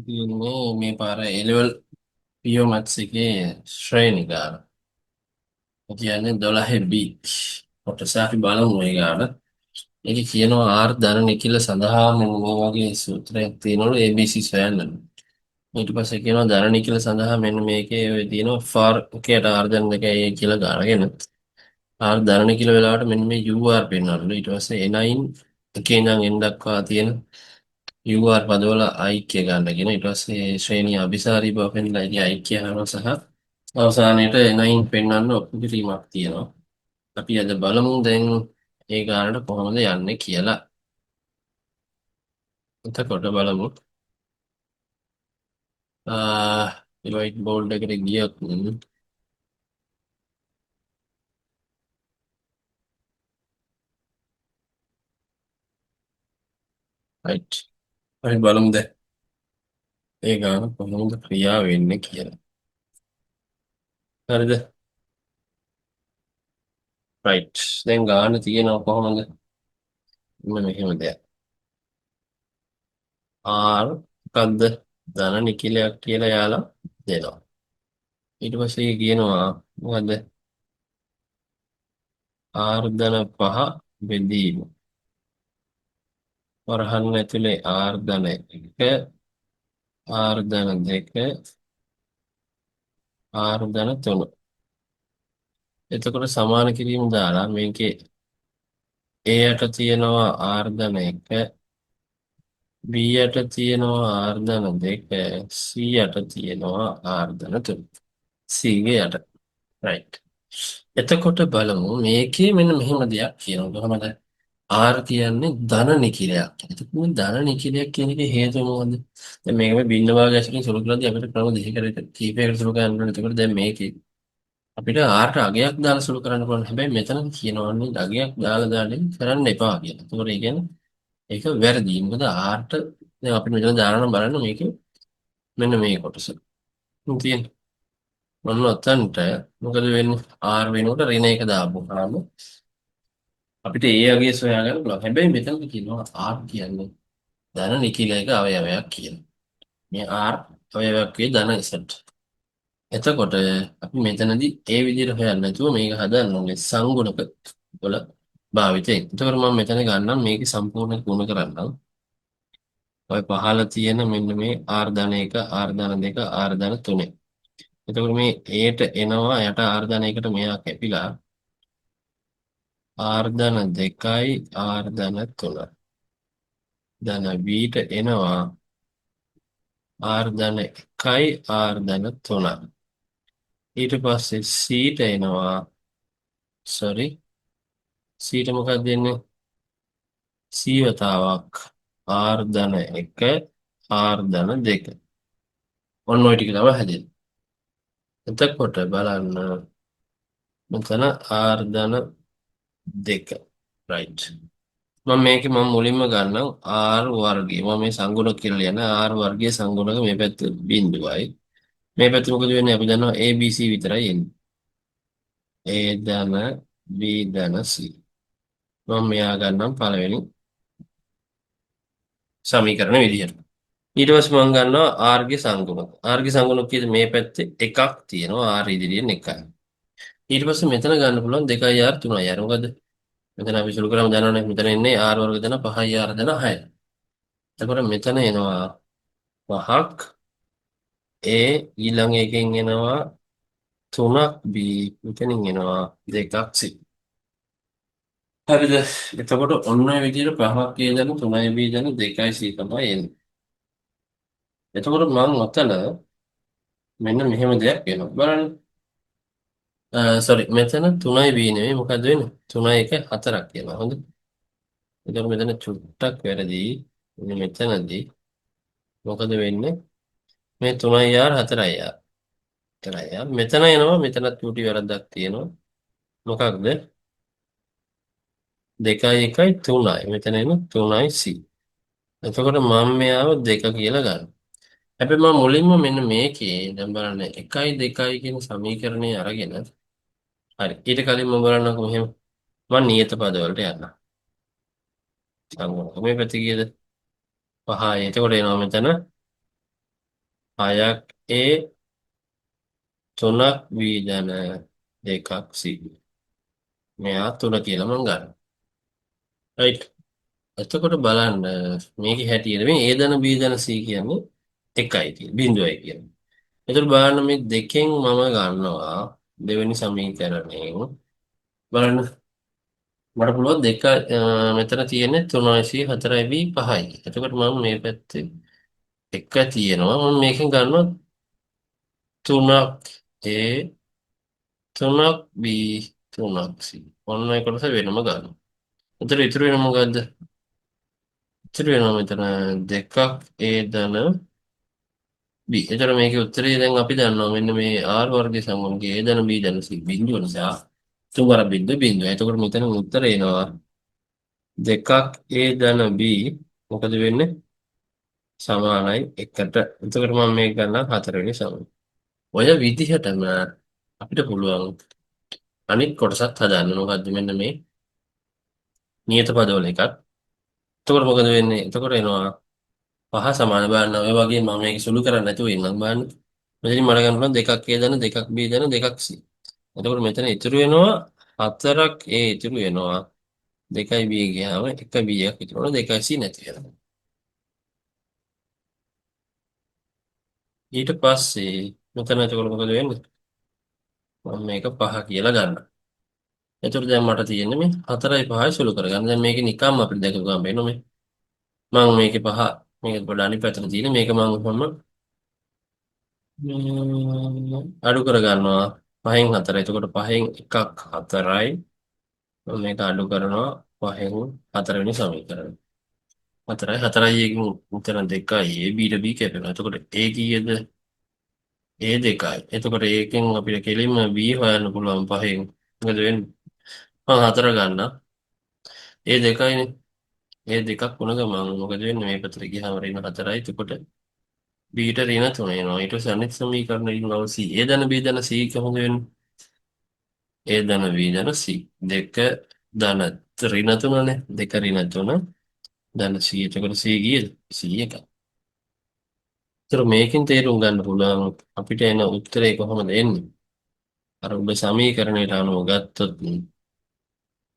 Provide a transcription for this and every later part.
තියෙන්නේ මේ පාර A-level PO maths එකේ ශ්‍රේණි ගාන. ඒ කියන්නේ 12 B කොටස අපි බලමු මේ ගාන. ඒකේ කියනවා R ධන නිඛිල සඳහා මෙන්න මේ වගේ සූත්‍රයක් තියෙනවලු ABC සොයන්න. ඊට පස්සේ කියනවා ධන නිඛිල සඳහා මෙන්න මේකේ ඔය තියෙනවා for එකේට R ධන දෙකයි කියලා ගානගෙන R ධන නිඛිල වෙලාවට මෙන්න මේ UR පෙන්වන්නලු. ඊට පස්සේ N9 එකේ ඉඳන් N දක්වා තියෙන UR පදවල ඓක්‍ය ගන්න කියන ඊට පස්සේ ශ්‍රේණිය අபிසාරී බව පෙන්නලා ඒකේ ඓක්‍ය හරව සහ අවසානයේට එනයින් පෙන්වන්න ඔප්පු කිරීමක් තියෙනවා. අපි අද බලමු දැන් ඒ ගානට කොහොමද යන්නේ කියලා. එතකොට බලමු. වයිට් බෝඩ් එකට ගියොත් රයිට්. අපි බලමු දැන් ඒ ගාන කොහොමද ක්‍රියා වෙන්නේ කියලා. හරිද? රයිට්. දැන් ගාන තියෙනවා කොහොමද? මෙහෙම දෙයක්. R මොකද්ද? ධන නිඛිලයක් කියලා යාලා දෙනවා. ඊට පස්සේ කියනවා මොකද්ද? R ධන 5 බෙදීම. වරහන් ඇතුලේ R ධන 1, R ධන 2, R ධන 3. එතකොට සමාන කිරීම දාලා මේකේ A යට තියෙනවා R ධන 1, B යට තියෙනවා R ධන 2, C යට තියෙනවා R ධන 3. C ගේ යට. right. එතකොට බලමු මේකේ මෙන්න මෙහෙම දෙයක් කියනවා. කොහමද? R කියන්නේ ධන නිඛිලයක්. එතකොට මේ ධන නිඛිලයක් කියන එකේ හේතුව මොකද්ද? දැන් මේක මේ බින්න භාග ඇසුරින් සුළු කරද්දී අපිට ක්‍රම දෙකකට කීපයකට සුළු කරන්න ඕනේ. එතකොට දැන් මේකේ අපිට R ට අගයක් දාලා සුළු කරන්න පුළුවන්. හැබැයි මෙතන කියනවනේ අගයක් දාලා දාන්නේ කරන්න එපා කියලා. එතකොට ඒ කියන්නේ ඒක වැරදි. මොකද R ට දැන් අපිට මෙතන දානවා නම් බලන්න මේකේ මෙන්න මේ කොටස. තියෙන්නේ. මොන ඔතනට මොකද වෙන්නේ? R වෙනකොට ඍණ එක දාපුවාම අපිට ඒ අගය සොයාගන්න පුළුවන්. හැබැයි මෙතන කියනවා R කියන්නේ ධන නිඛිලයක අවයවයක් කියලා. මේ R අවයවයක් වේ ධන Z. එතකොට අපි මෙතනදී ඒ විදිහට හොයන්න නැතුව මේක හදන්න ඕනේ සංගුණක වල භාවිතයෙන්. එතකොට මම මෙතන ගන්නම් මේක සම්පූර්ණ ගුණ කරන්නම්. ඔය පහළ තියෙන මෙන්න මේ R ධන 1, R ධන 2, R ධන 3. එතකොට මේ Aට එනවා යට R ධන 1ට මෙයා කැපිලා R ධන 2යි R ධන 3. ධන Bට එනවා R ධන 1යි R ධන 3. ඊට පස්සේ Cට එනවා Cට මොකක්ද දෙන්නේ? C වතාවක් R ධන 1 R ධන 2. ඔන්න ඔය ටික තමයි හැදෙන්නේ. එතකොට බලන්න මෙතන R ධන 2. right. මම මුලින්ම ගන්නම් R වර්ගය. මම මේ සංගුණක කියලා ලියන R වර්ගයේ සංගුණක මේ පැත්ත බිඳුවයි. මේ පැත්ත මොකද වෙන්නේ? අපි දන්නවා ABC විතරයි එන්නේ. A ධන B ධන C. මම මෙයා ගන්නම් පළවෙනි සමීකරණ විදිහට. ඊට පස්සේ මම ගන්නවා R ගේ සංගුණක. R ගේ සංගුණක කීයද? මේ පැත්තේ එකක් තියෙනවා R ඉදිරියෙන් එකයි. ඊට පස්සේ මෙතන ගන්න පුළුවන් 2යි R 3යි R. මොකද? මෙතන අපි සුළු කරාම දන්නවනේ මෙතන එන්නේ R වර්ග ධන 5යි R ධන 6යි. එතකොට මෙතන එනවා 5ක් A ඊළඟ එකෙන් එනවා 3ක් B මෙතනින් එනවා 2ක් C. හරිද? එතකොට ඔන්න ඔය විදිහට 5ක් A ධන 3යි B ධන 2යි C තමයි එන්නේ. එතකොට මම ඔතන මෙන්න මෙහෙම දෙයක් වෙනවා. බලන්න. මෙතන 3යි B නෙවෙයි මොකද වෙන්නේ? 3යි 1 4ක් කියනවා. හොඳ. එතකොට මෙතන චුට්ටක් වැරදි. මෙතනදී මොකද වෙන්නේ? මේ 3යි R 4යි R. 4යි R. මෙතන එනවා මෙතනත් චුටි වැරද්දක් තියෙනවා. මොකක්ද? 2යි 1යි 3යි. මෙතන එන 3යි C. එතකොට මම මෙයාව 2 කියලා ගන්නවා. හැබැයි මම මුලින්ම මෙන්න මේකේ දැන් බලන්න 1යි 2යි කියන සමීකරණය අරගෙන හරි ඊට කලින් මම බලන්නකො මෙහෙම මම නියත පද වලට යන්න. සංගුණක මේ පැත්තේ කීයද? 5යි. එතකොට එනවා මෙතන 6ක් A 3ක් B ධන 2ක් C. මෙයා 3 කියලා මම ගන්නවා. right. එතකොට බලන්න මේකේ හැටියට මේ A ධන B ධන C කියන්නේ එකයි කියන බිඳුවයි කියන්නේ. එතකොට බලන්න මේ දෙකෙන් මම ගන්නවා දෙවෙනි සමීකරණයෙන් බලන්න මට පුළුවන් දෙක මෙතන තියෙන්නේ 3/4යි B 5යි. එතකොට මම මේ පැත්තේ එක තියෙනවා මම මේකෙන් ගන්නවා 3ක් A 3ක් B 3ක් C. ඔන්න ඒ කොටස වෙනම ගන්නවා. එතකොට ඉතුරු වෙන මොකද්ද? ඉතුරු වෙනවා මෙතන දෙකක් A ධන B. එතකොට මේකේ උත්තරේ දැන් අපි දන්නවා මෙන්න මේ R වර්ගයේ සමගගේ A ධන B ධන C බිඳුව නිසා තුන්වර බිඳුව බිඳුව. එතකොට මෙතන උත්තරේ එනවා දෙකක් A ධන B මොකද වෙන්නේ? සමානයි 1ට. එතකොට මම මේක ගන්නවා 4 වෙනි සමය. ඔය විදිහටම අපිට පුළුවන් අනිත් කොටසත් හදන්න. මොකද්ද මෙන්න මේ නියත පදවල එකක්. එතකොට මොකද වෙන්නේ? එතකොට එනවා පහ සමාන බලන්න. ඔය වගේ මම මේක සුළු කරන්නේ නැතුව ඉන්නම් බලන්න. මෙතනින් මට ගන්න පුළුවන් දෙකක් A දන දෙකක් B දන දෙකක් C. එතකොට මෙතන ඉතුරු වෙනවා 4ක් A ඉතුරු වෙනවා. 2යි B ගියාම 1 B එකක් ඉතුරු වෙනවා 2යි C නැති වෙනවා. ඊට පස්සේ මෙතන එතකොට මොකද වෙන්නේ? මම මේක 5 කියලා ගන්නවා. එතකොට දැන් මට තියෙන්නේ මේ 4යි 5යි සුළු කරගන්න. දැන් මේක නිකම්ම අපිට දැක ගන්න බෑනේ මේ. මම මේකේ 5 මේක පොඩ අනිත් පැත්තට තියෙන මේක මම කොහොම අඩු කර ගන්නවා 5න් 4. එතකොට 5න් එකක් 4යි. මම මේක අඩු කරනවා 5න් 4 වෙනි සමීකරණය. 4යි 4යි එකකින් උතන 2යි A B ට B කැපෙනවා. එතකොට A කීයද? A 2යි. එතකොට ඒකෙන් අපිට කෙලින්ම B හොයන්න පුළුවන් 5න්. මොකද වෙන්නේ? මම 4 ගන්නවා. A 2යිනේ. A 2ක් වුණ ගමන් මොකද වෙන්නේ? මේ පැත්තට ගියාම ඍණ 4යි. එතකොට B ට ඍණ 3 එනවා. ඊට පස්සේ අනිත් සමීකරණය ඉන්නවා C. A ධන B ධන C කොහොමද වෙන්නේ? A ධන B ධන C. දෙක ධන ඍණ 3නේ. දෙක ඍණ 3 ධන C. එතකොට C කීයද? C එකයි. ඒතර මේකෙන් තේරුම් ගන්න පුළුවන් අපිට එන උත්තරේ කොහොමද එන්නේ? අර උඹ සමීකරණයට අනුව ගත්තොත්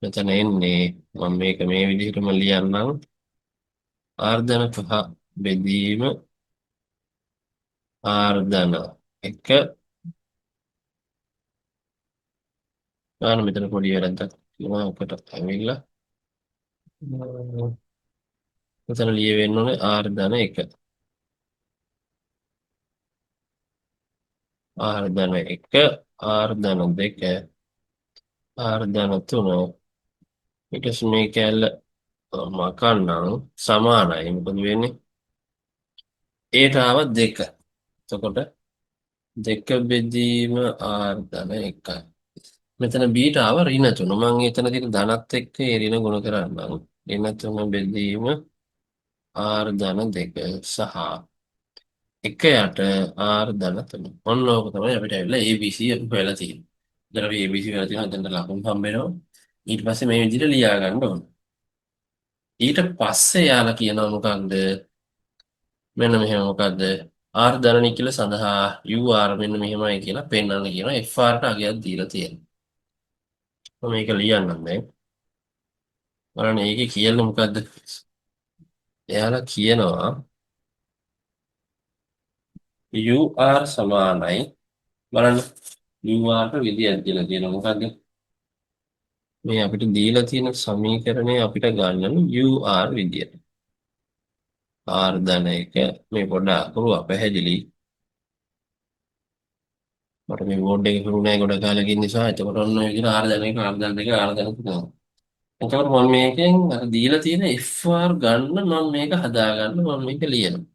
මෙතන එන්නේ මම මේක මේ විදිහටම ලියන්නම්. R ධන 5 බෙදීම R ධන 1 ගන්න මෙතන පොඩි වැරද්දක් තියෙනවා. ඔකට ඇවිල්ලා මෙතන ලියවෙන්න ඕනේ R ධන 1 R ධන 1 R ධන 2 R ධන 3 ඊට පස්සේ මේ කැල්ල මකන්නම් සමානයි. මොකද වෙන්නේ? ඒට ආව 2. එතකොට 2 බෙදීම R ධන 1යි. මෙතන B ට ආව ඍණ 3. මම එතන තියෙන ධනත් එක්ක ඒ ඍණ ගුණ කරන්නම්. ඍණ 3 බෙදීම R ධන 2 සහ 1 යට R ධන 3. ඔන්න ඕක තමයි අපිට ඇවිල්ලා ABC අපි හොයලා තියෙන්නේ. දැන් අපි ABC හොයලා තියෙනවා. දැන් ලකුණු හම්බ වෙනවා. ඊට පස්සේ මේ විදිහට ලියා ගන්න ඕන. ඊට පස්සේ යාලා කියනවා මොකක්ද? මෙන්න මෙහෙම මොකද්ද? R ධන නිකිල සඳහා UR මෙන්න මෙහෙමයි කියලා පෙන්වන්න කියනවා. FR ට අගයක් දීලා තියෙනවා. මම මේක ලියන්නම් දැන්. බලන්න ඒකේ කියන්නේ මොකද්ද? එයාලා කියනවා UR සමානයි බලන්න UR ට විදියක් දීලා තියෙනවා. මොකද්ද? මේ අපිට දීලා තියෙන සමීකරණය අපිට ගන්න UR විදියට. R ධන 1 මේ පොඩ්ඩක් අකුරු අපැහැදිලි. මට මේ බෝඩ් එකේ හුරු නැහැ ගොඩ කාලෙකින් නිසා. එතකොට ඔන්න ඔය විදිහට R ධන 1 R ධන 2 R ධන 3. එතකොට මම මේකෙන් අර දීලා තියෙන FR ගන්න මම මේක හදාගන්න මම මේක ලියනවා.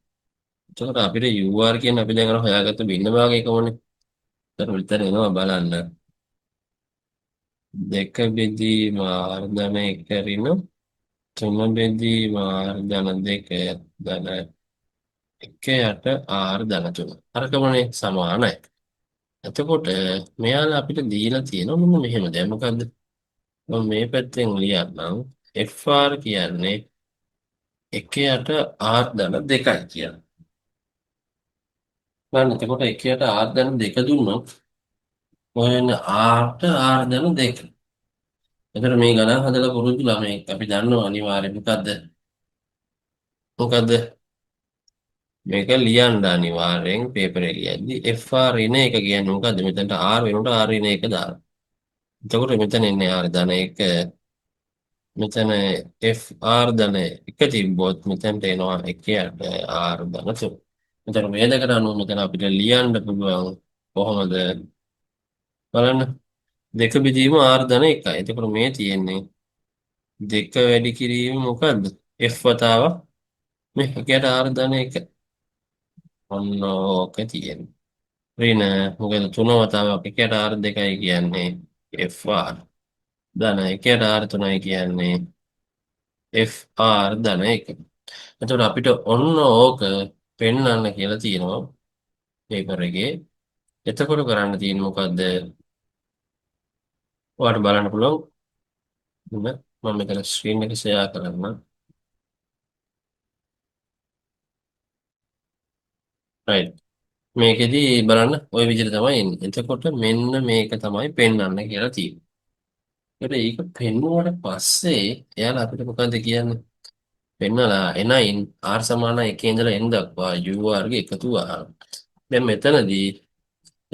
එතකොට අපිට UR කියන්නේ අපි දැන් අර හොයාගත්ත බින්න භාගය එකමනේ. එතකොට විතර එනවා බලන්න. 2 බෙදීම R ධන 1 ඍණ 3 බෙදීම R ධන 2 ධන 1 යට R ධන 3. අරකමනේ සමානයි. එතකොට මෙයාලා අපිට දීලා තියෙනවා මෙන්න මෙහෙම. දැන් මොකද්ද? මම මේ පැත්තෙන් ලියන්නම්. FR කියන්නේ 1 යට R ධන 2යි කියලා. බලන්න එතකොට එකයට R ධන දෙක දුන්නොත් ඔය එන්නේ R ට R ධන දෙක. එතකොට මේ ගණන් හදලා පුරුදු ළමයි අපි දන්නවා අනිවාර්යයෙන් මොකද්ද මේක ලියන්න අනිවාර්යෙන් පේපරේ ලියද්දි FR ඉන එක කියන්නේ මොකද්ද මෙතනට R වෙනකොට R ඉන එක දාන්න. එතකොට මෙතන එන්නේ R ධන 1 මෙතන FR ධන 1 තිබ්බොත් මෙතනට එනවා 1ට R ධන 2. මෙතන මේ දෙකට අනුව මෙතන අපිට ලියන්න පුළුවන් කොහොමද බලන්න දෙක බෙදීම R ධන 1යි. එතකොට මේ තියෙන්නේ දෙක වැඩි කිරීම මොකද්ද? F වතාවක් මේ එකයට R ධන 1. ඔන්න ඕක තියෙන්නේ. ඍණ මොකද තුන වතාවක් එකට R2යි කියන්නේ FR ධන එකට R3යි කියන්නේ FR ධන 1. එතකොට අපිට ඔන්න ඕක පෙන්වන්න කියලා තියෙනවා පේපර් එකේ. එතකොට කරන්න තියෙන්නේ මොකද්ද? ඔයාලට බලන්න පුළුවන් මම මෙතන ස්ක්‍රීන් එක ෂෙයා කරන්න. රයිට්. මේකෙදි බලන්න ওই විදිහට තමයි එන්නේ. එතකොට මෙන්න මේක තමයි පෙන්වන්න කියලා තියෙන්නේ. ඒක පෙන්නුවට පස්සේ එයාලා අපිට මොකද්ද කියන්නේ? පෙන්නලා එනයින් R සමාන 1 ඉඳලා n දක්වා UR ගේ එකතුව. දැන් මෙතනදී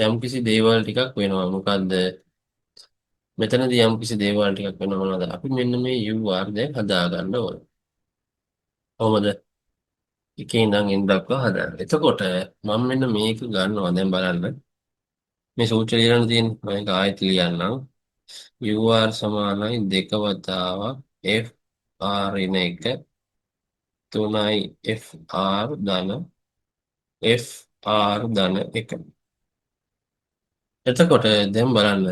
යම්කිසි දේවල් ටිකක් වෙනවා. මොකද්ද? මෙතනදී යම්කිසි දේවල් ටිකක් වෙනවා මොනවද? අපි මෙන්න මේ UR දැන් හදා ගන්න ඕනේ. කොහොමද? 1 ඉඳන් n දක්වා හදන්න. එතකොට මම මෙන්න මේක ගන්නවා දැන් බලන්න. මේ සූත්‍රය ලියන්න තියෙන මේක ආයෙත් ලියන්නම්. UR සමානයි 2 වතාවක් FR ඉන 1 3යි FR ධන FR ධන 1. එතකොට දැන් බලන්න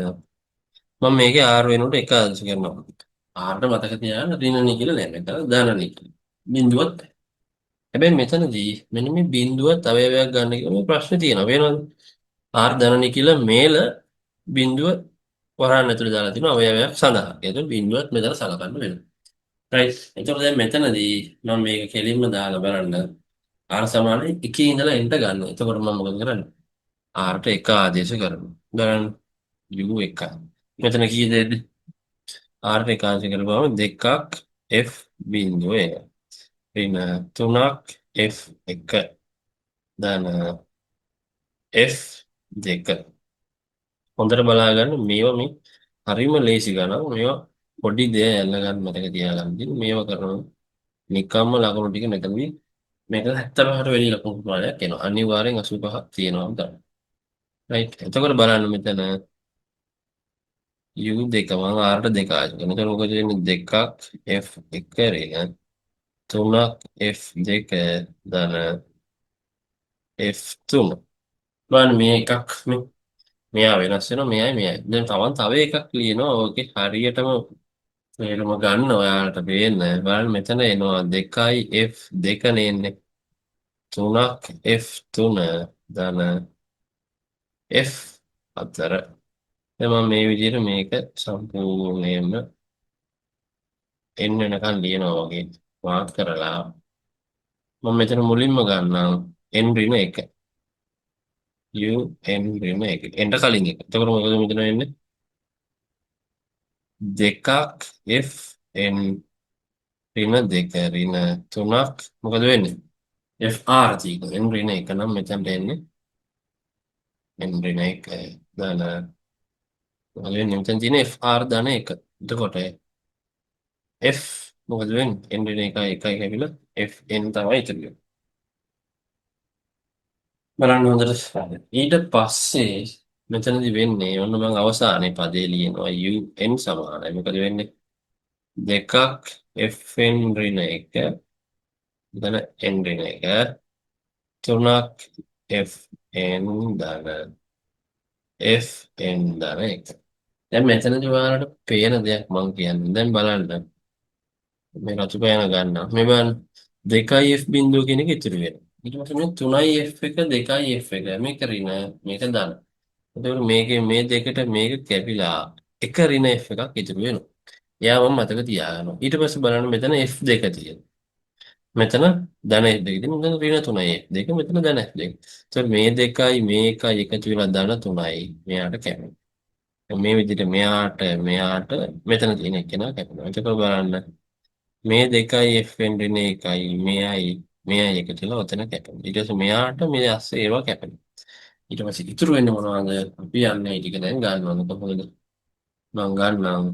මම මේකේ R වෙනුවට එක ආදර්ශ කරනවා. R ට මතක තියාගන්න ඍණණි කියලා නෑ මෙතන ධනණි කියලා. බිඳුවත් හැබැයි මෙතනදී මෙන්න මේ බිඳුවත් අවයවයක් ගන්න කියලා මේ ප්‍රශ්නේ තියෙනවා. වෙනවද? R ධනණි කියලා මේල බිඳුව වරහන් ඇතුලේ දාලා තිනවා අවයවයක් සඳහා. ඒතකොට බිඳුවත් මෙතන සලකන්න වෙනවා. රයිට්. එතකොට දැන් මෙතනදී මම මේක කෙලින්ම දාලා බලන්න R සමානයි 1 ඉඳලා n ට ගන්න. එතකොට මම මොකද කරන්නේ? R ට එක ආදේශ කරනවා. බලන්න U 1. මෙතන කීයද? R ට එක ආදේශ කරපුවම දෙකක් F බිඳුව එක. ඍණ 3ක් F1 ධන F2. හොඳට බලා ගන්න මේවා මේ හරිම ලේසි ගණන්. මේවා පොඩි දේ ඇල්ල ගන්න මතක තියාගන්න. ඉතින් මේවා කරනවා නිකම්ම ලකුණු ටික මෙතනදී මේක 75ට වැඩි ලකුණු ප්‍රමාණයක් එනවා. අනිවාර්යෙන් 85ක් තියෙනවා තමයි. රයිට්. එතකොට බලන්න මෙතන U2 මම R ට 2 ආජ කරනවා. එතකොට මොකද වෙන්නේ? දෙකක් F1 ඍණ 3ක් F2 ධන F3. බලන්න මේ එකක් මේ මෙයා වෙනස් වෙනවා මෙයයි මෙයයි. දැන් තව එකක් ලියනවා. ඕකේ හරියටම තේරුම ගන්න ඔයාලට පේන්නේ. බලන්න මෙතන එනවා 2යි F2 නේ. 3ක් F3 ධන F4. දැන් මම මේ විදිහට මේක සම්පූර්ණයෙන්ම n වෙනකන් ලියනවා වගේ වාක් කරලා මම මෙතන මුලින්ම ගන්නම් n ඍණ 1 u n ඍණ 1 එන්ට කලින් එක. එතකොට මොකද මෙතන වෙන්නේ? දෙකක් f n ඍණ 2 ඍණ 3ක් මොකද වෙන්නේ? fr තියෙනවා. n ඍණ 1 නම් මෙතනට එන්නේ n ඍණ 1 ධන මොකද වෙන්නේ? මෙතන තියෙන fr ධන 1. එතකොට f මොකද වෙන්නේ? n ඍණ 1 1 කැපිලා fn තමයි ඉතුරු වෙන්නේ. බලන්න හොඳට. ඊට පස්සේ මෙතනදි වෙන්නේ ඔන්න මම අවසානයේ පදේ ලියනවා un සමානයි. මොකද වෙන්නේ? දෙකක් fn ඍණ 1 ධන n ඍණ 1 තුනක් fn ධන fn ධන 1. දැන් මෙතනදි ඔයාලට පේන දෙයක් මම කියන්නේ. දැන් බලන්න මේ රතු පෑන ගන්නවා. මේ බලන්න 2යි f බිඳුව කියන එක ඉතුරු වෙනවා. ඊට පස්සේ මේ 3යි f1 2යි f1 මේක ඍණ මේක ධන. එතකොට මේකේ මේ දෙකට මේක කැපිලා එක ඍණ f එකක් ඉතුරු වෙනවා. එයා මම මතක තියාගන්නවා. ඊට පස්සේ බලන්න මෙතන f2 තියෙනවා. මෙතන ධන F2. ඉතින් මෙතන ඍණ 3යි F2. මෙතන ධන F2. ඒතකොට මේ දෙකයි මේ එකයි එකතු වෙලා ධන 3යි මෙයාට කැපෙනවා. මේ විදිහට මෙයාට මෙතන තියෙන එකේනා කැපෙනවා. එතකොට බලන්න මේ දෙකයි Fn ඍණ එකයි මෙයයි එකතු වෙලා ඔතන කැපෙනවා. ඊට පස්සේ මෙයාට මේ ASCII ඒවා කැපෙනවා. ඊට පස්සේ ඉතුරු වෙන්නේ මොනවද? අපි යන්නේ ටික දැන් ගන්න ඕන කොහොමද? මම ගන්නම්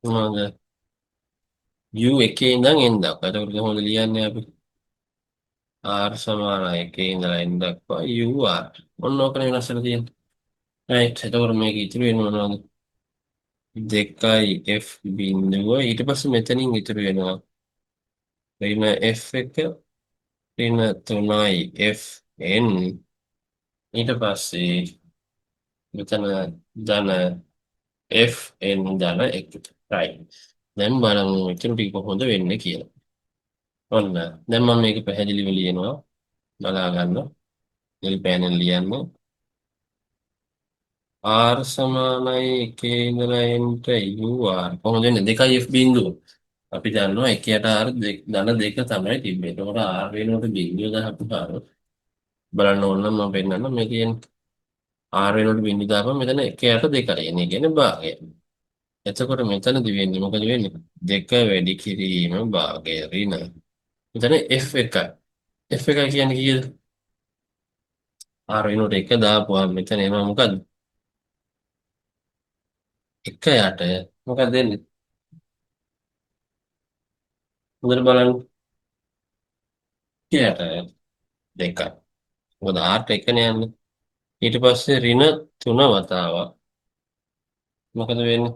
මොනවද? U එකේ ඉඳන් n දක්වා. එතකොට කොහොමද ලියන්නේ අපි? R සමාන එකේ ඉඳලා n දක්වා UR. ඔන්න ඕකනේ වෙනස් වෙලා තියෙන්නේ. right. එතකොට මේක ඉතුරු වෙන්නේ මොනවද? දෙකයි F බිඳුව ඊට පස්සේ මෙතනින් ඉතුරු වෙනවා ඍණ F1 ඍණ 3යි Fn ඊට පස්සේ මෙතන ධන Fn ධන 1. right. දැන් බලමු මෙතන ටික කොහොමද වෙන්නේ කියලා. ඔන්න දැන් මම මේක පැහැදිලිව ලියනවා. බලා ගන්න. නිල් පෑනෙන් ලියන්න. R සමානයි එකේ ඉඳලා nට UR කොහොමද වෙන්නේ? 2යි F බිඳුව. අපි දන්නවා 1යට R ධන 2 තමයි තිබෙන්නේ. එතකොට R වෙනුවට බිඳුව දාපුවාම බලන්න ඕන නම් මම පෙන්නන්නම් මේ කියන්නේ R වෙනුවට බිඳුව දාපුවම මෙතන 1යට 2යි එන්නේ. කියන්නේ භාගය. එතකොට මෙතනදි වෙන්නේ මොකද වෙන්නේ? 2 වැඩි කිරීම භාගය ඍණ. මෙතන F1. F1 කියන්නේ කීයද? R වෙනුවට 1 දාපුවාම මෙතන එනවා මොකද්ද? 1යට මොකක්ද දෙන්නේ? හොඳට බලන්න. 1යට 2යි. මොකද R 1නේ යන්නේ. ඊට පස්සේ ඍණ 3 වතාවක්. මොකද වෙන්නේ?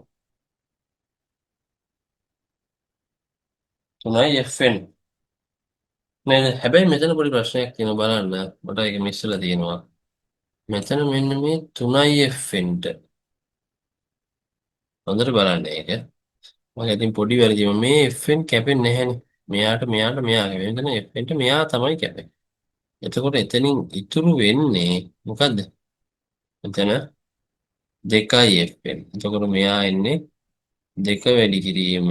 3යි Fn. නේද? හැබැයි මෙතන පොඩි ප්‍රශ්නයක් තියෙනවා බලන්න. මට ඒක මිස් වෙලා තියෙනවා. මෙතන මෙන්න මේ 3යි Fnට. හොඳට බලන්න ඒක. මම ඉතින් පොඩි වැරදිම මේ Fn කැපෙන්නේ නැහැනේ. මෙයා කැපෙන්නේ. මෙතන Fnට මෙයා තමයි කැපෙන්නේ. එතකොට එතනින් ඉතුරු වෙන්නේ මොකද්ද? මෙතන 2යි Fn. එතකොට මෙයා එන්නේ 2 වැඩි කිරීම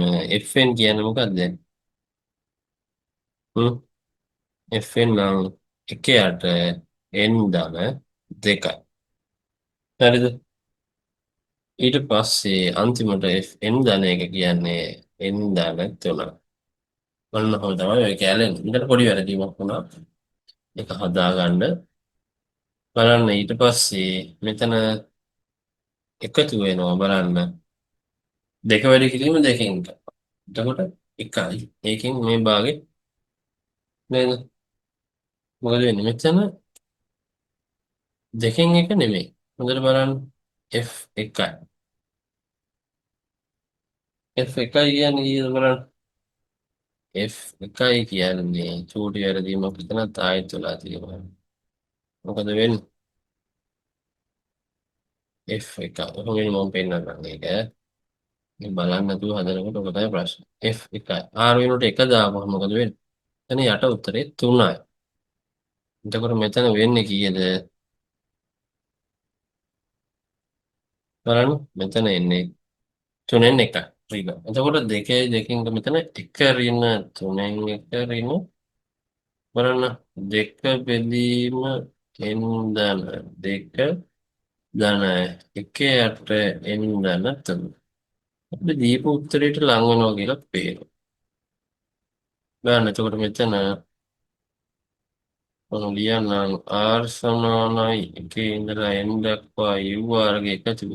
Fn කියන්නේ මොකක්ද? හ්ම් Fn නම් 1යට n ධන 2යි. හරිද? ඊට පස්සේ අන්තිමට Fn ධන එක කියන්නේ n ධන 3. ඔන්න ඔහොම තමයි ඔය කැලේ. ඊට පොඩි වැරදීමක් වුණා. ඒක හදාගන්න බලන්න ඊට පස්සේ මෙතන එකතු වෙනවා බලන්න. 2 වැඩි කිරීම 2කින්. එතකොට 1යි. ඒකෙන් මේ භාගේ නේද? මොකද වෙන්නේ? මෙතන 2කින් 1 නෙමෙයි. හොඳට බලන්න. F1යි. F1යි කියන්නේ කීයද බලන්න. F1යි කියන්නේ චූටි වැරදීමක් විතරක් ආයෙත් වෙලා තියෙනවා. මොකද වෙන්නේ? F1. ඔහොම මම පෙන්නන්නම් ඒක. මේ බලන්න නැතුව හදනකොට ඔක තමයි ප්‍රශ්නේ. F1. R වෙනුවට 1 දාපුවම මොකද වෙන්නේ? එතන යට උත්තරේ 3යි. එතකොට මෙතන වෙන්නේ කීයද? බලන්න මෙතන එන්නේ 3න් 1යි. ඍණ. එතකොට 2කින් මෙතන 1 ඍණ 3න් 1 ඍණ බලන්න 2 බෙදීම n ධන 2 ධන 1යට n ධන 3. අපි දීපු උත්තරයට ලං වෙනවා කියලා පේනවා. බලන්න එතකොට මෙතන මම ලියන්නම් R සමානයි එකේ ඉඳලා n දක්වා UR ගේ එකතුව.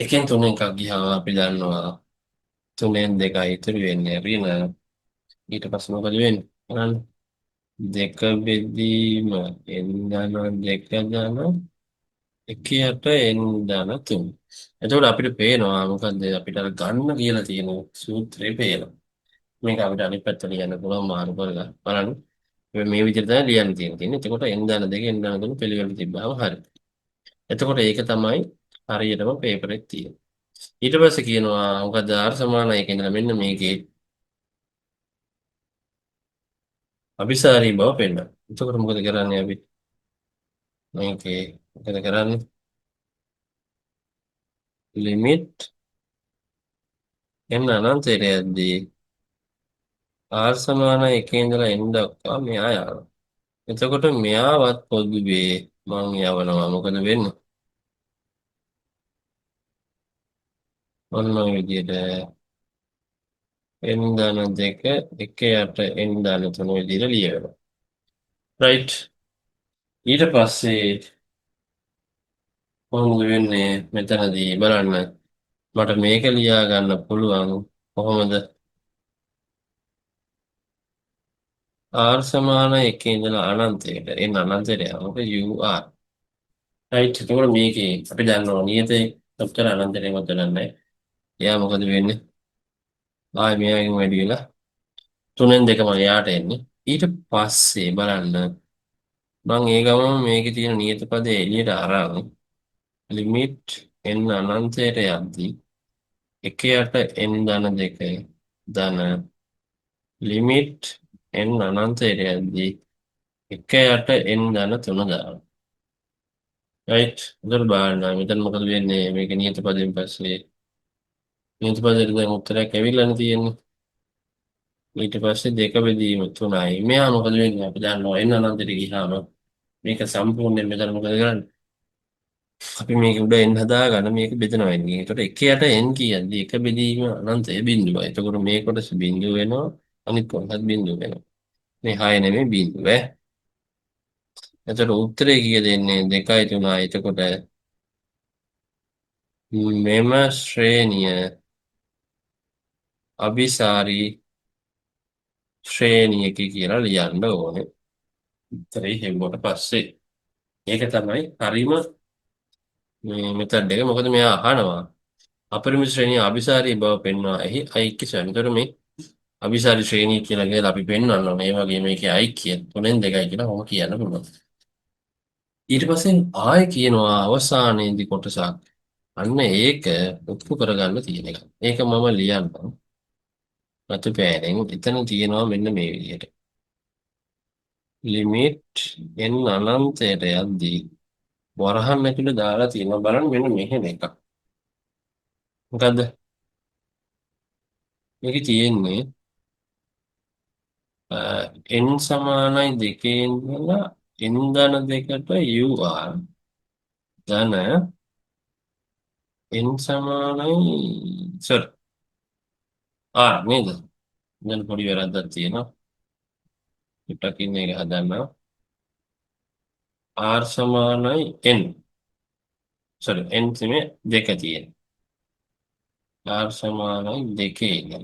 එකෙන් 3 එකක් ගියාම අපි දන්නවා 3න් 2යි ඉතුරු වෙන්නේ ඍණ. ඊට පස්සේ මොකද වෙන්නේ? බලන්න 2 බෙදීම n ධන 2 ධන 1යට n ධන 3. එතකොට අපිට පේනවා මොකද්ද අපිට අර ගන්න කියලා තියෙන සූත්‍රේ පේනවා. මේක අපිට අනිත් පැත්තට ලියන්න පුළුවන් මාරු කරලා බලන්න. මේ විදිහට තමයි ලියන්න තියෙන්නේ. එතකොට n ධන 2 n ධන 3 පිළිවෙලට තිබ්බාම හරි. එතකොට ඒක තමයි හරියටම පේපරේ තියෙන්නේ. ඊට පස්සේ කියනවා මොකද R සමානයි කියන මෙන්න මේකේ අபிසාරී බව පෙන්නන. එතකොට මොකද කරන්නේ අපි? මේකේ මොකද කරන්නේ? ලිමිට් n අනන්තයට යද්දී R සමාන එකේ ඉඳලා n දක්වා මෙහා යනවා. එතකොට මෙයාවත් පොදුවේ මං යවනවා. මොකද වෙන්නේ? ඔන්න ඔය විදිහට n ධන 2 1 යට n ධන 3 විදිහට ලියවෙනවා. රයිට්. ඊට පස්සේ කොහොමද වෙන්නේ? මෙතනදී බලන්න. මට මේක ලියා ගන්න පුළුවන් කොහොමද? R සමාන එකේ ඉඳලා අනන්තයට n අනන්තයට යනකොට UR. රයිට්. එතකොට මේකේ අපි දන්නවා නියතේ ඔච්චර අනන්තයට මොකද නැහැ. එයා මොකද වෙන්නේ? ආයෙ මෙයාගෙන් වැඩි වෙලා 3න් 2ම එයාට එන්නේ. ඊට පස්සේ බලන්න මම ඒ ගමම මේකේ තියෙන නියත පදේ එළියට අරන් ලිමිට් n අනන්තයට යද්දී 1 යට n ධන 2 ධන ලිමිට් n අනන්තයට යද්දී 1 යට n ධන 3 දානවා. රයිට්. උදේ බලන්න මෙතන මොකද වෙන්නේ? මේක නියත පදයෙන් පස්සේ නියත පදයට දැන් උත්තරයක් ඇවිල්ලානේ තියෙන්නේ. ඊට පස්සේ 2 බෙදීම 3යි. මෙයා මොකද වෙන්නේ? අපි දන්නවා n අනන්තයට ගියාම මේක සම්පූර්ණයෙන් මෙතන මොකද කරන්නේ? අපි මේක උඩ n හදාගන්න මේක බෙදනවා එන්නේ. ඒකට 1 යට n කියන්නේ 1 බෙදීම අනන්තය බිඳුවයි. එතකොට මේ කොටස බිඳුව වෙනවා. අනිත් කොටසත් බිඳුව වෙනවා. මේ 6 නෙමෙයි බිඳුව ඈ. එතකොට උත්තරේ කීයද එන්නේ? 2යි 3යි. එතකොට මෙම ශ්‍රේණිය අභිසාරී ශ්‍රේණියක කියලා ලියන්න ඕනේ. උත්තරේ හෙව්වට පස්සේ. ඒක තමයි හරිම මේ මෙතඩ් එක. මොකද මෙයා අහනවා අපරිමිත ශ්‍රේණිය අභිසාරී බව පෙන්වා එහි ඓක්‍ය ශ්‍රේණිය. එතකොට මේ අභිසාරී ශ්‍රේණිය කියලා කියලා අපි පෙන්වන්න ඕනේ. ඒ වගේ මේකේ ඓක්‍ය 3න් 2යි කියලා කොහොම කියන්න පුළුවන්. ඊට පස්සේ ආයෙ කියනවා අවසානයේදී කොටසක්. අන්න ඒක ඔප්පු කරගන්න තියෙන එක. ඒක මම ලියන්නම්. රතු පෑනෙන් එතන තියෙනවා මෙන්න මේ විදිහට. ලිමිට් n අනන්තයට යද්දී වරහන් ඇතුළේ දාලා තියෙනවා බලන්න මෙන්න මෙහෙම එකක්. මොකද්ද? මේකේ තියෙන්නේ n සමානයි 2 ඉඳලා n ධන 2ට ur ධන n සමානයි sorry r නේද? දැන් පොඩි වැරද්දක් තියෙනවා. පිටකින් එක හදන්නවා. r සමානයි n sorry n නෙමෙයි 2 තියෙන. r සමානයි 2 ඉඳලා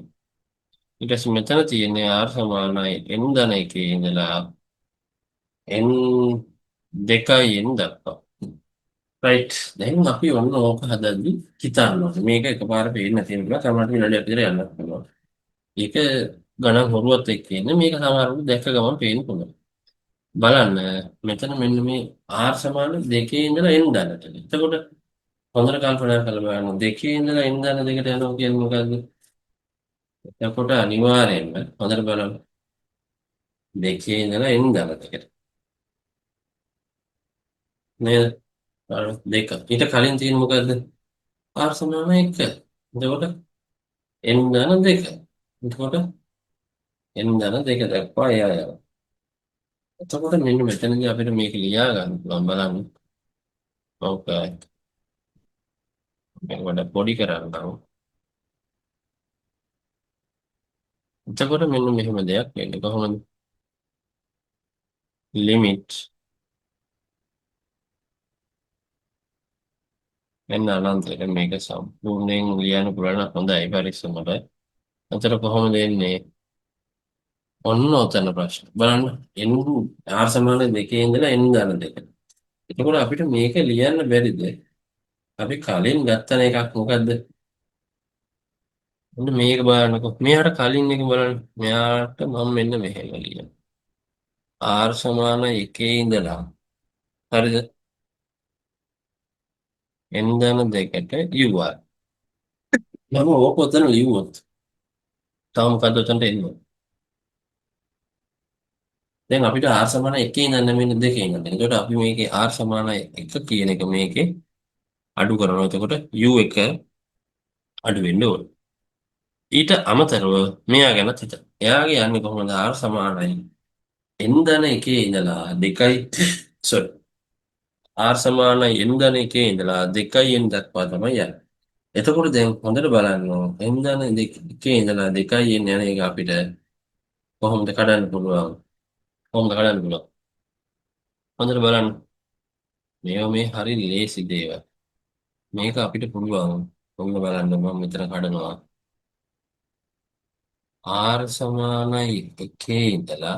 ඊට පස්සේ මෙතන තියෙන්නේ r සමානයි n ධන 1 ඉඳලා n 2යි n දක්වා. රයිට්. දැන් අපි ඔන්න ඕක හදද්දි හිතන්න ඕනේ. මේක එකපාර පේන්නේ නැති වෙනවා. සමහරවිට විනාඩියක් විතර යන්නත් පුළුවන්. ඒක ගණන් හොරුවත් එක්ක ඉන්නේ. මේක සමහරවිට දැක්ක ගමන් පේන්න පුළුවන්. බලන්න මෙතන මෙන්න මේ r සමාන 2 ඉඳලා n ධනට. එතකොට හොඳට කල්පනා කරලා බලන්න 2 ඉඳලා n ධන 2ට යනවා කියන්නේ මොකද්ද? එතකොට අනිවාර්යයෙන්ම හොඳට බලන්න 2 ඉඳලා n ධන 2ට. නේද? දෙක. ඊට කලින් තියෙන මොකද්ද? r සමාන 1. එතකොට n ධන 2. එතකොට n ධන 2 දක්වා එයා යනවා. එතකොට මෙන්න මෙතනදී අපිට මේක ලියා ගන්න පුළුවන් බලන්න. ඕක මේක වඩා පොඩි කරගන්නවා. එතකොට මෙන්න මෙහෙම දෙයක් වෙන්නේ කොහොමද? ලිමිට් n අනන්තයට මේක සම්පූර්ණයෙන් ලියන්න පුළුවන් හොඳයි පරිස්සමට. එතකොට කොහොමද එන්නේ? ඔන්න ඔතන ප්‍රශ්න. බලන්න n r සමාන 2 ඉඳලා n ධන 2. එතකොට අපිට මේක ලියන්න බැරිද? අපි කලින් ගත්තන එකක් මොකද්ද? මෙන්න මේක බලන්නකො. මෙයාට කලින් එක බලන්න. මෙයාට මම මෙන්න මෙහෙම ලියනවා. r සමාන 1 ඉඳලා හරිද? n ධන 2ට ur. මම ඕක ඔතන ලියුවොත් තව මොකද්ද ඔතනට එන්නේ? දැන් අපිට r සමාන 1 ඉඳන් මෙන්න 2 ඉඳන්. එතකොට අපි මේකේ r සමාන 1 කියන එක මේකේ අඩු කරනවා. එතකොට u1 අඩු වෙන්න ඕනේ. ඊට අමතරව මෙයා ගැනත් හිතන්න. එයාගේ යන්නේ කොහොමද? R සමානයි n ධන එකේ ඉඳලා 2යි sorry R සමානයි n ධන එකේ ඉඳලා 2n දක්වා තමයි යන්නේ. එතකොට දැන් හොඳට බලන්න n ධන එකේ ඉඳලා 2n යන එක අපිට කොහොමද කඩන්න පුළුවන්? කොහොමද කඩන්න පුළුවන්? හොඳට බලන්න. මේවා මේ හරි ලේසි දේවල්. මේක අපිට පුළුවන්. ඔන්න බලන්න මම මෙතන කඩනවා. R සමානයි 1 ඉඳලා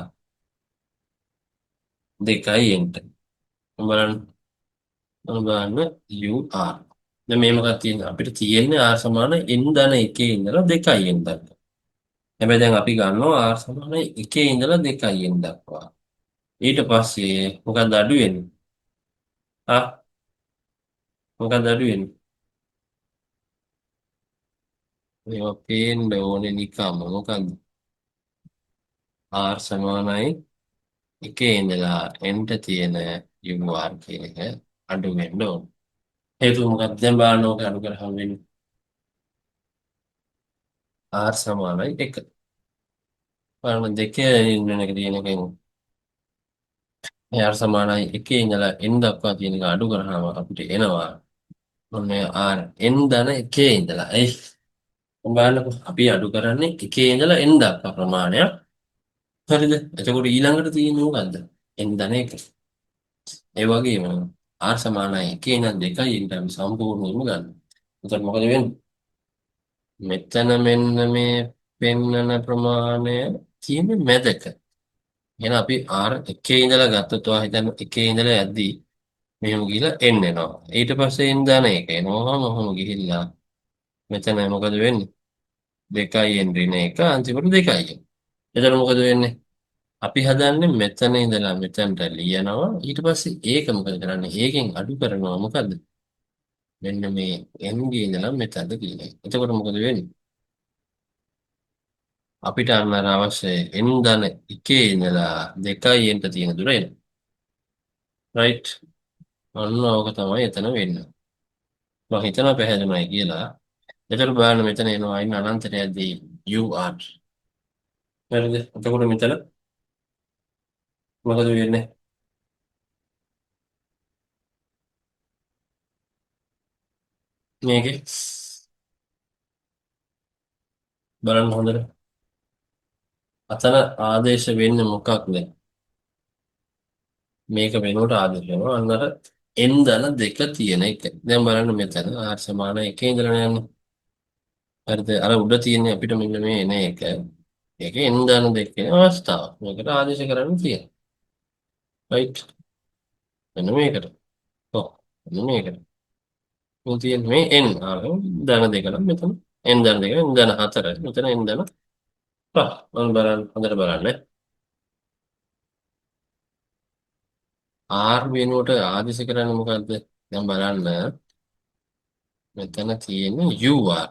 2යි n ට. බලන්න. ඔන්න බලන්න UR. දැන් මේ මොකක්ද තියෙන්නේ? අපිට තියෙන්නේ R සමාන n ධන 1 ඉඳලා 2යි n දක්වා. හැබැයි දැන් අපි ගන්නවා R සමාන 1 ඉඳලා 2යි n දක්වා. ඊට පස්සේ මොකක්ද අඩු වෙන්නේ? ආ මොකක්ද අඩු වෙන්නේ? මේවා පේන්න ඕනේ නිකම්ම මොකක්ද? R සමානයි 1 ඉඳලා n ට තියෙන UR කියන එක අඩු වෙන්න ඕනේ. හේතුව මොකක්ද? දැන් බලන්න ඕක අඩු කරාම වෙන්නේ R සමානයි 1. බලන්න දෙකේ ඉන්න එක තියෙන එකෙන් R සමානයි 1 ඉඳලා n දක්වා තියෙන එක අඩු කරාම අපිට එනවා ඔන්න R n ධන 1 ඉඳලා. බලන්නකෝ අපි අඩු කරන්නේ 1 ඉඳලා n දක්වා ප්‍රමාණයක්. හරිද? එතකොට ඊළඟට තියෙන්නේ මොකද්ද? n ධන 1. ඒ වගේම R සමානයි 1 ඉඳන් 2යි n අපි සම්පූර්ණයෙන්ම ගන්න. එතකොට මොකද වෙන්නේ? මෙතන මෙන්න මේ පෙන්නන ප්‍රමාණය තියෙන්නේ මැදක. එහෙනම් අපි R 1 ඉඳලා ගත්තොත් ඔයා හිතන්න 1 ඉඳලා යද්දී මෙහෙම ගිහලා n එනවා. ඊට පස්සේ n ධන 1 එනවා. මොහොම ගිහිල්ලා මෙතන මොකද වෙන්නේ? 2යි n ඍණ 1 අන්තිමට 2යි. එතන මොකද වෙන්නේ? අපි හදන්නේ මෙතන ඉඳලා මෙතනට ලියනවා. ඊට පස්සේ ඒක මොකද කරන්නේ? ඒකෙන් අඩු කරනවා මොකද්ද? මෙන්න මේ n ගේ ඉඳලා මෙතනට කියන එක. එතකොට මොකද වෙන්නේ? අපිට අන්න අර අවශ්‍ය n ධන 1 ඉඳලා 2යි n ට තියෙන දුර එනවා. රයිට්. අන්න ඕක තමයි එතන වෙන්නේ. මම හිතනවා පැහැදිලිමයි කියලා. එතකොට බලන්න මෙතන එනවා ඉන්න අනන්තයේදී UR. හරිද? එතකොට මෙතන මොකද වෙන්නේ? මේකේ බලන්න හොඳට. අතන ආදේශ වෙන්නේ මොකක්ද? මේක වෙනුවට ආදේශ වෙනවා. අන්න අර n ධන 2 තියෙන එක. දැන් බලන්න මෙතන R සමාන 1 ඉඳලා යන්නේ. හරිද? අර උඩ තියෙන්නේ අපිට මෙන්න මේ එන එක. ඒකේ n ධන 2 අවස්ථාව. මේකට ආදේශ කරන්න තියෙනවා. රයිට්. මෙන්න මේකට. ඔව්. මෙන්න මේකට. මේ තියෙන්නේ මේ n ධන 2 නම් මෙතන n ධන 2 n ධන 4 මෙතන n ධන 5. මම බලන්න හොඳට බලන්න. R වෙනුවට ආදේශ කරන්නේ මොකද්ද? දැන් බලන්න මෙතන තියෙන්නේ UR.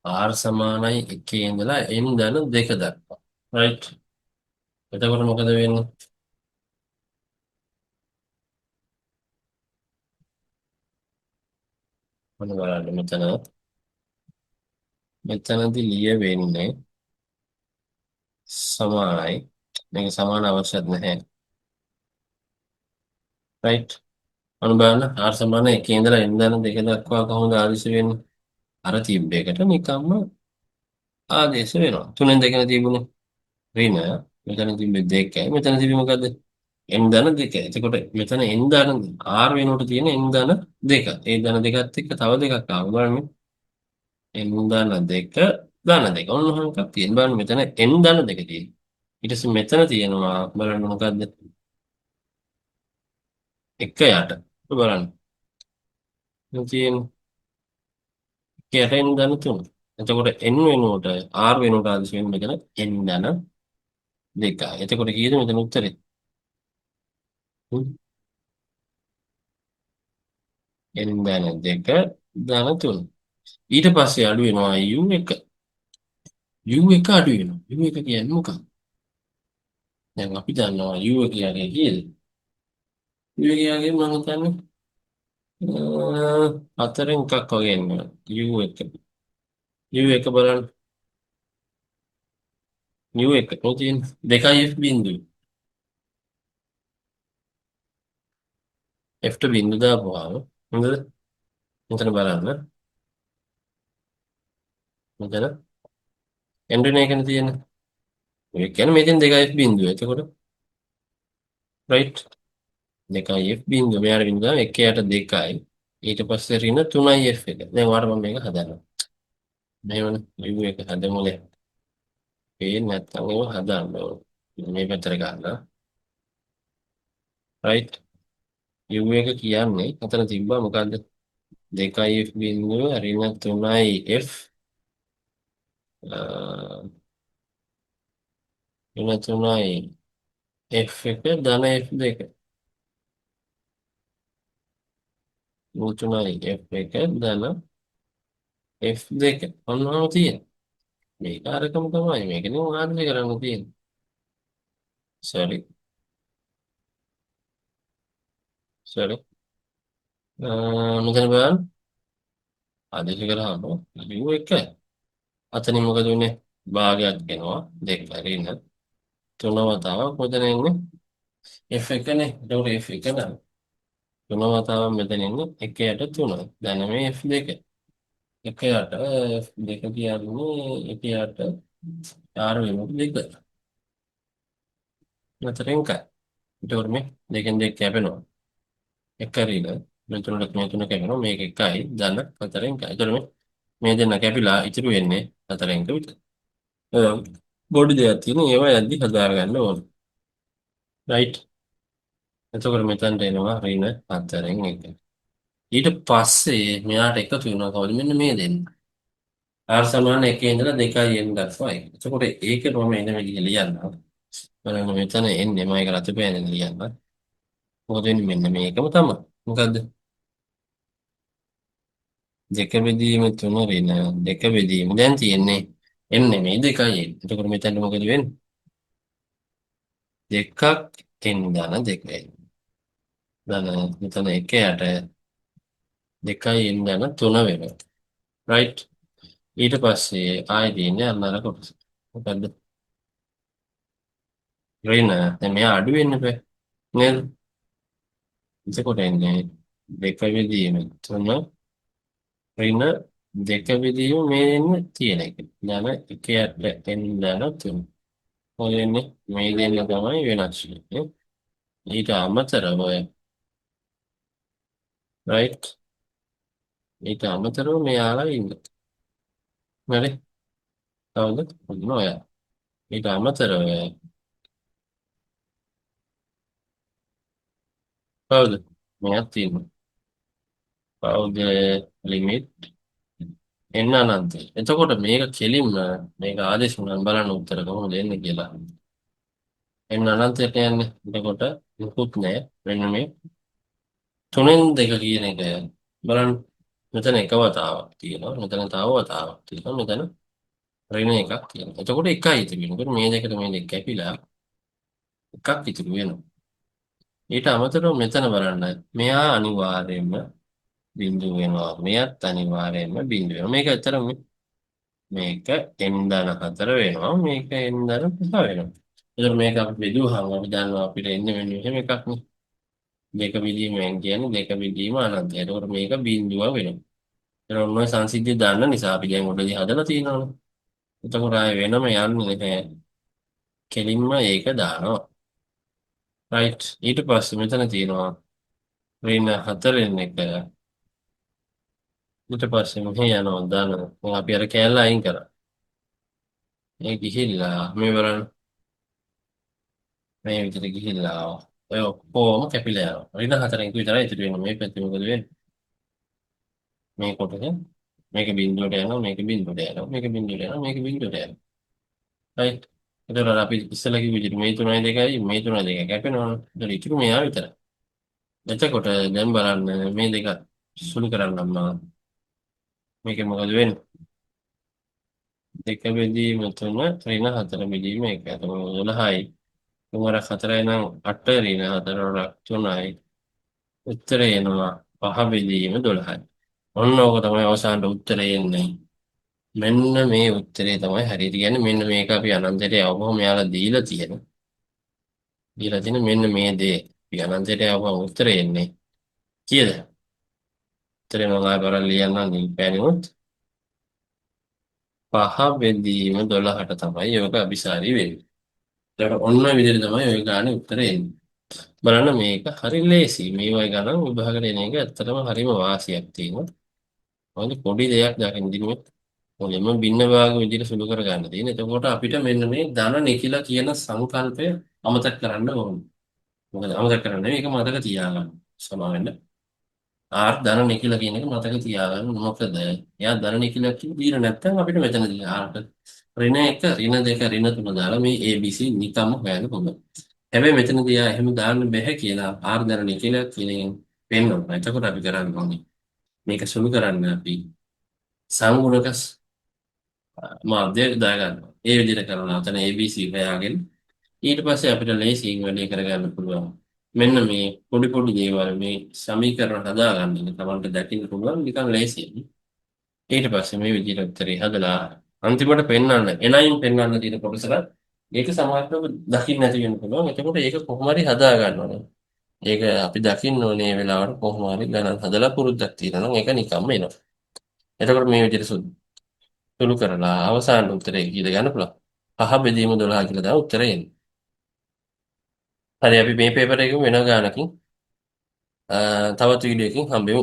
R සමානයි 1 ඉඳලා n ධන 2 දක්වා. රයිට්. එතකොට මොකද වෙන්නේ? මොන බලන්න මෙතනදී ලියවෙන්නේ සමානයි. මේක සමාන අවශ්‍යත් නැහැ. රයිට්. මොන බලන්න R සමාන 1 ඉඳලා n ධන 2 දක්වා කොහොමද ආදේශ වෙන්නේ? අර තිබ්බ එකට නිකම්ම ආදේශ වෙනවා. 3න් 2 තිබුණේ ඍණ. මෙතන තිබ්බේ 2යි. මෙතන තිබ්බේ මොකද්ද? n ධන 2. එතකොට මෙතන n ධන R වෙනුවට තියෙන n ධන 2. ඒ ධන දෙකත් එක්ක තව දෙකක් ආවා බලන්න. n ධන 2 ධන 2. ඔන්න ඔහොම එකක් තියෙන. බලන්න මෙතන n ධන 2 තියෙනවා. ඊට පස්සේ මෙතන තියෙනවා බලන්න මොකද්ද? 1 යට. බලන්න. මෙතන තියෙන 1 යට n ධන 3. එතකොට n වෙනුවට R වෙනුවට ආදිස් වෙන මෙතන n ධන 2. එතකොට කීයද මෙතන උත්තරේ? n ධන 2 ධන 3. ඊට පස්සේ අඩු වෙනවා U1. U1 අඩු වෙනවා. U1 කියන්නේ මොකක්ද? දැන් අපි දන්නවා U1 කියන්නේ කීයද? U1 කියන්නේ මම හිතන්නේ හතරෙන් එකක් වගේ එන්න U1. U1 බලන්න. U1 කොහොමද තියෙන්නේ? 2යි F බිඳුවයි. Fට බිඳුව දාපුවාම හොඳද? මෙතන බලන්න. මෙතන එන්ඩ්‍රෝන එකනේ තියෙන්නේ. ඒ කියන්නේ මෙතෙන් 2යි F බිඳුව. එතකොට රයිට් 2යි F බිඳුව. මෙයාට බිඳුව දාම 1 යට 2යි. ඊට පස්සේ ඍණ 3යි F එක. දැන් ඔයාලට මම මේක හදන්නම්. මෙහෙමනේ U1 හදමුලේ. පේන්නේ නැත්නම් ඒව හදන්න ඕනේ. මේ පැත්තට ගන්න. රයිට් U1 කියන්නේ අතන තිබ්බා මොකද්ද? 2යි F බිඳුව ඍණ 3යි F ඍණ 3යි F එක ධන F2 ඍණ 3යි F1 ධන F2 ඔන්නම තියෙන. මේක අරකම තමයි. මේකනේ ආන්දේ කරන්න තියෙන්නේ. සරි. සරි. මෙතන බලන්න. ආදේශ කරාම U1 අතනින් මොකද වෙන්නේ? භාගයක් වෙනවා. 2 ඍණ 3 වතාවක් මෙතන එන්නේ F1නේ. ඒකට F1 නේද? 3 වතාවක් මෙතන එන්නේ 1 යට 3. දැන් මේ F2 1 යට F2 කියන්නේ 1 යට 4 වෙනුත් 2. මෙතන එකයි. ඒකට මේ දෙකෙන් දෙක කැපෙනවා. එක ඍණ මේ තුනට මේ තුන කැපෙනවා. මේක එකයි ධන 4න් එකයි. ඒතර මේ දෙන්න කැපිලා ඉතුරු වෙන්නේ 4න් එක විතර. බොඩි දෙයක් තියෙන ඒවා යද්දි හදා ගන්න ඕන. රයිට්. එතකොට මෙතනට එනවා ඍණ 4න් එක. ඊට පස්සේ මෙයාට එකතු වෙනවා කවුද? මෙන්න මේ දෙන්න. R සමාන 1 ඉඳලා 2යි n දක්වා 1. එතකොට ඒකට මම එන විදිහ ලියන්නම්. බලන්න මෙතන එන්නේ මම ඒක රතුපෑනෙන් ලියන්න. මොකද වෙන්නේ මෙන්න මේකම තමයි. මොකද්ද? 2 බෙදීම 3 ඍණ 2 බෙදීම දැන් තියෙන්නේ එන්නේ මේ 2යි. එතකොට මෙතන මොකද වෙන්නේ? 2ක් n ධන 2යි. ධන මෙතන 1 යට 2යි n ධන 3 වෙනවා. රයිට්. ඊට පස්සේ ආයෙ තියෙන්නේ අන්න අර කොටස. මොකද්ද? ඍණ දැන් මෙයා අඩු වෙන්න බෑ නේද? එතකොට එන්නේ 2 බෙදීම 3 ඍණ 2 බෙදීම මේ එන්නේ තියෙන එක. ධන 1 යට n ධන 3. ඔය එන්නේ මේ දෙන්න තමයි වෙනස් වෙන්නේ. ඊට අමතරව රයිට් ඊට අමතරව මෙයාලා ඉන්න. හරි. කවුද? ඔන්න ඔයා. ඊට අමතරව කවුද? මෙයක් තියෙනවා. කවුද ලිමිට් එන්න අනන්තයි. එතකොට මේක කෙලින්ම මේක ආදේශ උනන් බලන්න උත්තර කොහොමද එන්නේ කියලා. එන්න අනන්තයට යන්නේ. එතකොට මුකුත් නැහැ. මෙන්න මේ 3න් 2 කියන එක බලන්න. මෙතන එක වතාවක් තියෙනවා. මෙතන තව වතාවක් තියෙනවා. මෙතන ඍණ එකක් තියෙනවා. එතකොට එකයි තිබෙනවා. මේ දෙකට මේ දෙක කැපිලා එකක් ඉතුරු වෙනවා. ඊට අමතරව මෙතන බලන්න. මෙයා අනිවාර්යයෙන්ම බිඳුව වෙනවා. මෙයත් අනිවාර්යයෙන්ම බිඳුව වෙනවා. මේක ඇත්තටම මේක n ධන 4 වෙනවා. මේක n ධන 5 වෙනවා. එතකොට මේක අපි බෙදුවහම අපි දන්නවා අපිට එන්නේ මෙන්න මෙහෙම එකක් නේ. දෙක බෙදීම n කියන්නේ දෙක බෙදීම අනන්තයි. එතකොට මේක බිඳුව වෙනවා. එතකොට ඔන්න ඔය සංසිද්ධිය දන්න නිසා අපි දැන් උඩදී හදලා තියෙනවනේ. එතකොට ආයෙ වෙනම යන්නේ නැහැ. කෙලින්ම ඒක දානවා. රයිට්. ඊට පස්සේ මෙතන තියෙනවා ඍණ 4න් එක. ඊට පස්සේ මෙහෙ යනවා ධන. දැන් අපි අර කෑල්ල අයින් කරා. මේ ගිහිල්ලා මේ බලන්න මේ විදිහට ගිහිල්ලා ඔය ඔක්කොම කැපිලා යනවා. ඍණ 4න් විතරයි ඉතුරු වෙන්නේ. මේ පැත්තේ මොකද වෙන්නේ? මේ කොටස මේක බිඳුවට යනවා මේක බිඳුවට යනවා මේක බිඳුවට යනවා මේක බිඳුවට යනවා. රයිට්. එතකොට අපි ඉස්සෙල්ලා කිව්ව විදිහට මේ 3යි 2යි මේ 3යි 2යි කැපෙනවා. එතකොට ඉතුරු මෙයා විතරයි. එතකොට දැන් බලන්න මේ දෙක සුළු කරන්නම් මම. මේක මොකද වෙන්නේ? 2 බෙදීම 3 ඍණ 4 බෙදීම 1. එතකොට 12යි. 3 4යි නම් 8 ඍණ 4 3යි. උත්තරේ එනවා 5 බෙදීම 12යි. ඔන්න ඕක තමයි අවසානට උත්තරේ එන්නේ. මෙන්න මේ උත්තරේ තමයි හරියට කියන්නේ. මෙන්න මේක අපි අනන්තයට යවපුවම මෙයාලා දීලා තියෙන මෙන්න මේ දේ. අපි අනන්තයට යවපුවම උත්තරේ එන්නේ කීයද? උත්තරේ මම ආයෙ බලලා ලියන්නම් නිල් පෑනේ උත්. 5 බෙදීම 12ට තමයි යෝග අභිසාරී වෙන්නේ. ඒකට ඔන්න ඔය විදිහට තමයි ඔය ගානේ උත්තරේ එන්නේ. බලන්න මේක හරි ලේසි. මේ වගේ ගණන් විභාගයට එන එක ඇත්තටම හරිම වාසියක් තියෙනවා. මොකද පොඩි දෙයක් දකින්න දිනුවෙත් මුලින්ම භින්න භාග විදිහට සුළු කර ගන්න තියෙන. එතකොට අපිට මෙන්න මේ ධන නිඛිල කියන සංකල්පය අමතක කරන්න ඕනේ. මොකද අමතක කරන්නේ මේක මතක තියාගන්න. සමාවෙන්න. ආර් ධන නිඛිල කියන එක මතක තියාගන්න. මොකද එයා ධන නිඛිල කියන නැත්නම් අපිට මෙතනදී ආර්ට ඍණ 1 ඍණ 2 ඍණ 3 දාලා මේ ABC නිකම්ම හොයන්න පුළුවන්. හැබැයි මෙතනදී එයා එහෙම දාන්න බැහැ කියලා ආර් ධන නිඛිල කියන එකෙන් පෙන්වනවා. එතකොට අපි කරන්න ඕනේ මේක සුළු කරන්න අපි සංගුණක මාධ්‍ය දාගන්නවා. ඒ විදිහට කරනවා. අතන ABC හොයාගෙන ඊට පස්සේ අපිට ලේසියෙන් වැඩේ කරගන්න පුළුවන්. මෙන්න මේ පොඩි පොඩි දේවල් මේ සමීකරණ හදාගන්න එක තමන්ට දකින්න පුළුවන් නිකන් ලේසියෙන්. ඊට පස්සේ මේ විදිහට උත්තරේ හදලා අන්තිමට පෙන්වන්න එනයින් පෙන්වන්න තියෙන කොටසට ඒක සමහරවිට දකින්න නැති වෙන්න පුළුවන්. එතකොට ඒක කොහොම හරි හදා ගන්න ඕනේ. ඒක අපි දකින්න ඕනේ මේ වෙලාවට කොහොම හරි ගණන් හදලා පුරුද්දක් තියෙනවා නම් ඒක නිකම්ම එනවා. එතකොට මේ විදිහට සුළු කරලා අවසාන උත්තරේ කීයද ගන්න පුළුවන්. 5 බෙදීම 12 කියලා තමයි උත්තරේ එන්නේ. හරි අපි මේ පේපර් එකෙම වෙන ගානකින් තවත් වීඩියෝ එකකින් හම්බෙමු.